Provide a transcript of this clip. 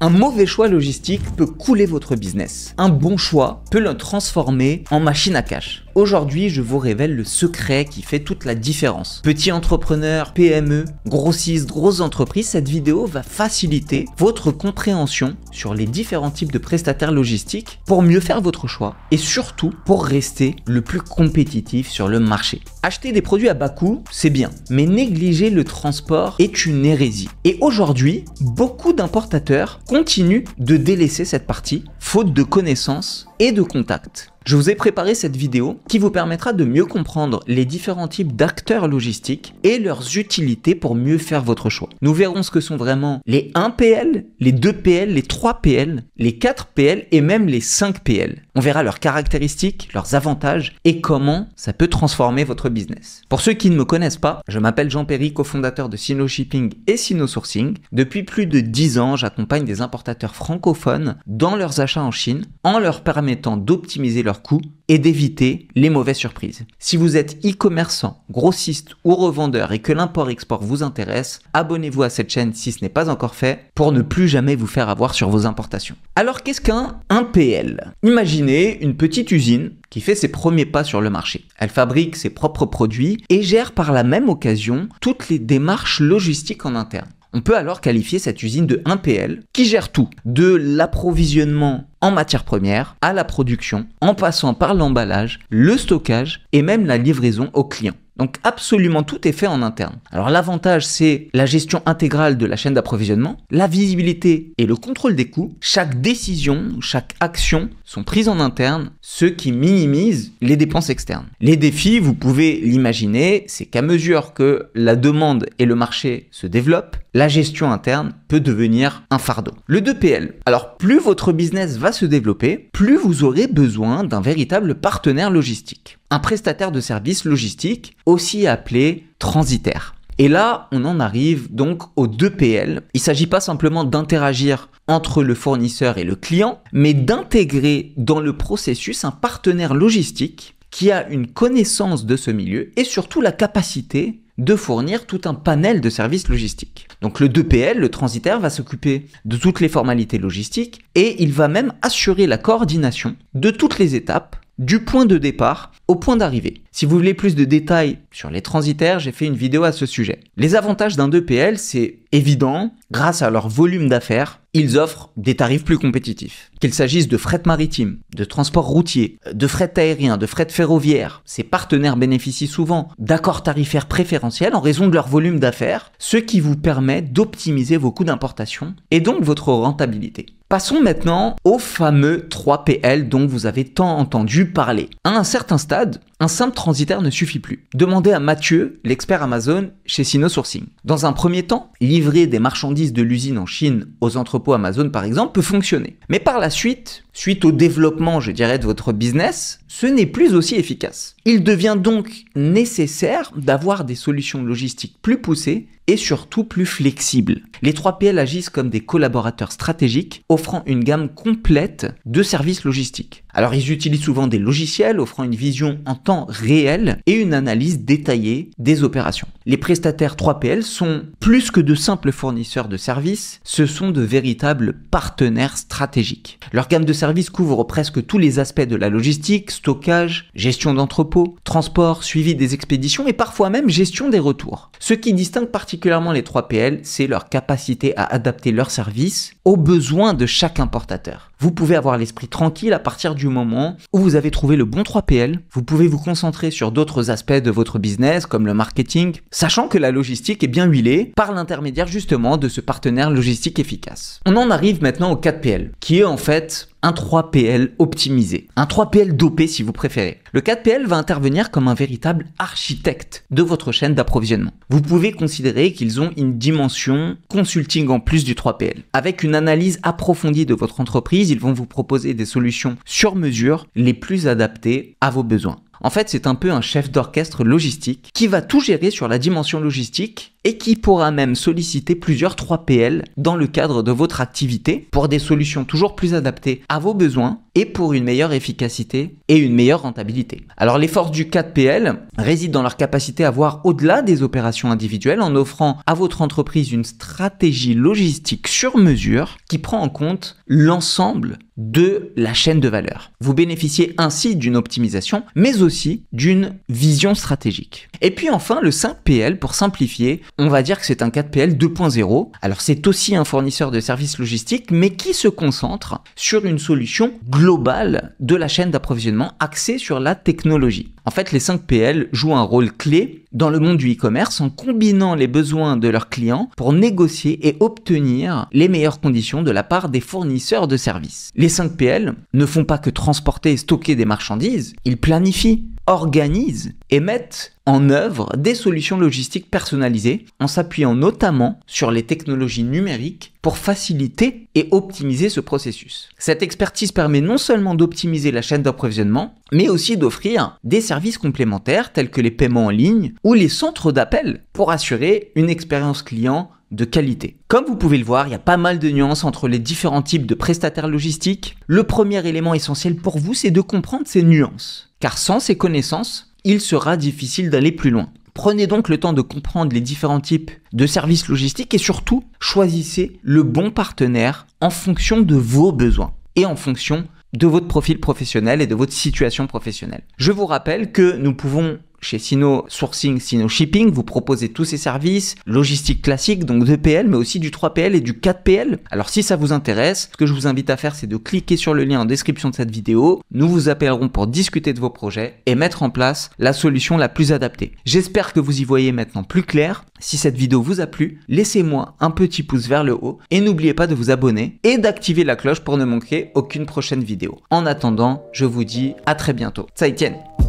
Un mauvais choix logistique peut couler votre business. Un bon choix peut le transformer en machine à cash. Aujourd'hui, je vous révèle le secret qui fait toute la différence. Petit entrepreneur, PME, grossiste, grosse entreprise, cette vidéo va faciliter votre compréhension sur les différents types de prestataires logistiques pour mieux faire votre choix et surtout pour rester le plus compétitif sur le marché. Acheter des produits à bas coût, c'est bien, mais négliger le transport est une hérésie. Et aujourd'hui, beaucoup d'importateurs continuent de délaisser cette partie, faute de connaissances et de contacts. Je vous ai préparé cette vidéo qui vous permettra de mieux comprendre les différents types d'acteurs logistiques et leurs utilités pour mieux faire votre choix. Nous verrons ce que sont vraiment les 1 PL, les 2 PL, les 3 PL, les 4 PL et même les 5 PL. On verra leurs caractéristiques, leurs avantages et comment ça peut transformer votre business. Pour ceux qui ne me connaissent pas, je m'appelle Jean-Perry, cofondateur de Sinoshipping et Sinosourcing. Depuis plus de 10 ans, j'accompagne des importateurs francophones dans leurs achats en Chine en leur permettant d'optimiser leurs coûts et d'éviter les mauvaises surprises. Si vous êtes e-commerçant, grossiste ou revendeur et que l'import-export vous intéresse, abonnez-vous à cette chaîne si ce n'est pas encore fait pour ne plus jamais vous faire avoir sur vos importations. Alors qu'est-ce qu'un 1PL ? Imaginez une petite usine qui fait ses premiers pas sur le marché. Elle fabrique ses propres produits et gère par la même occasion toutes les démarches logistiques en interne. On peut alors qualifier cette usine de 1PL qui gère tout, de l'approvisionnement en matières premières à la production, en passant par l'emballage, le stockage et même la livraison aux clients. Donc absolument tout est fait en interne. Alors l'avantage, c'est la gestion intégrale de la chaîne d'approvisionnement, la visibilité et le contrôle des coûts. Chaque décision, chaque action sont prises en interne, ce qui minimise les dépenses externes. Les défis, vous pouvez l'imaginer, c'est qu'à mesure que la demande et le marché se développent, la gestion interne peut devenir un fardeau. Le 2PL. Alors plus votre business va se développer, plus vous aurez besoin d'un véritable partenaire logistique. Un prestataire de services logistiques, aussi appelé transitaire. Et là, on en arrive donc au 2PL. Il ne s'agit pas simplement d'interagir entre le fournisseur et le client, mais d'intégrer dans le processus un partenaire logistique qui a une connaissance de ce milieu et surtout la capacité de fournir tout un panel de services logistiques. Donc le 2PL, le transitaire, va s'occuper de toutes les formalités logistiques et il va même assurer la coordination de toutes les étapes du point de départ au point d'arrivée. Si vous voulez plus de détails sur les transitaires, j'ai fait une vidéo à ce sujet. Les avantages d'un 2PL, c'est évident, grâce à leur volume d'affaires, ils offrent des tarifs plus compétitifs. Qu'il s'agisse de fret maritime, de transport routier, de fret aérien, de fret ferroviaire, ces partenaires bénéficient souvent d'accords tarifaires préférentiels en raison de leur volume d'affaires, ce qui vous permet d'optimiser vos coûts d'importation et donc votre rentabilité. Passons maintenant au fameux 3PL dont vous avez tant entendu parler. À un certain stade, un simple transitaire ne suffit plus. Demandez à Mathieu, l'expert Amazon chez Sinosourcing. Dans un premier temps, livrer des marchandises de l'usine en Chine aux entrepôts Amazon par exemple peut fonctionner. Mais par la suite au développement, je dirais, de votre business, ce n'est plus aussi efficace. Il devient donc nécessaire d'avoir des solutions logistiques plus poussées et surtout plus flexibles. Les 3PL agissent comme des collaborateurs stratégiques offrant une gamme complète de services logistiques. Alors ils utilisent souvent des logiciels offrant une vision en temps réel et une analyse détaillée des opérations. Les prestataires 3PL sont plus que de simples fournisseurs de services, ce sont de véritables partenaires stratégiques. Leur gamme de services couvre presque tous les aspects de la logistique, stockage, gestion d'entrepôt, transport, suivi des expéditions et parfois même gestion des retours. Ce qui distingue particulièrement les 3PL, c'est leur capacité à adapter leurs services aux besoins de chaque importateur. Vous pouvez avoir l'esprit tranquille à partir du moment où vous avez trouvé le bon 3PL. Vous pouvez vous concentrer sur d'autres aspects de votre business comme le marketing, sachant que la logistique est bien huilée par l'intermédiaire justement de ce partenaire logistique efficace. On en arrive maintenant au 4PL, qui est en fait un 3PL optimisé, un 3PL dopé si vous préférez. Le 4PL va intervenir comme un véritable architecte de votre chaîne d'approvisionnement. Vous pouvez considérer qu'ils ont une dimension consulting en plus du 3PL. Avec une analyse approfondie de votre entreprise, ils vont vous proposer des solutions sur mesure les plus adaptées à vos besoins. En fait, c'est un peu un chef d'orchestre logistique qui va tout gérer sur la dimension logistique et qui pourra même solliciter plusieurs 3PL dans le cadre de votre activité pour des solutions toujours plus adaptées à vos besoins et pour une meilleure efficacité et une meilleure rentabilité. Alors les forces du 4PL résident dans leur capacité à voir au-delà des opérations individuelles en offrant à votre entreprise une stratégie logistique sur mesure qui prend en compte l'ensemble de la chaîne de valeur. Vous bénéficiez ainsi d'une optimisation, mais aussi d'une vision stratégique. Et puis enfin, le 5PL, pour simplifier, on va dire que c'est un 4PL 2.0. Alors c'est aussi un fournisseur de services logistiques, mais qui se concentre sur une solution globale de la chaîne d'approvisionnement axée sur la technologie. En fait, les 5PL jouent un rôle clé dans le monde du e-commerce en combinant les besoins de leurs clients pour négocier et obtenir les meilleures conditions de la part des fournisseurs de services. Les 5PL ne font pas que transporter et stocker des marchandises, ils planifient, organisent et mettent en œuvre des solutions logistiques personnalisées en s'appuyant notamment sur les technologies numériques pour faciliter et optimiser ce processus. Cette expertise permet non seulement d'optimiser la chaîne d'approvisionnement, mais aussi d'offrir des services complémentaires tels que les paiements en ligne ou les centres d'appel pour assurer une expérience client de qualité. Comme vous pouvez le voir, il y a pas mal de nuances entre les différents types de prestataires logistiques. Le premier élément essentiel pour vous, c'est de comprendre ces nuances. Car sans ces connaissances, il sera difficile d'aller plus loin. Prenez donc le temps de comprendre les différents types de services logistiques et surtout, choisissez le bon partenaire en fonction de vos besoins et en fonction de votre profil professionnel et de votre situation professionnelle. Je vous rappelle que nous pouvons chez Sino Sourcing, Sino Shipping, vous proposez tous ces services, logistique classique, donc 2PL, mais aussi du 3PL et du 4PL. Alors si ça vous intéresse, ce que je vous invite à faire, c'est de cliquer sur le lien en description de cette vidéo. Nous vous appellerons pour discuter de vos projets et mettre en place la solution la plus adaptée. J'espère que vous y voyez maintenant plus clair. Si cette vidéo vous a plu, laissez-moi un petit pouce vers le haut et n'oubliez pas de vous abonner et d'activer la cloche pour ne manquer aucune prochaine vidéo. En attendant, je vous dis à très bientôt. 再见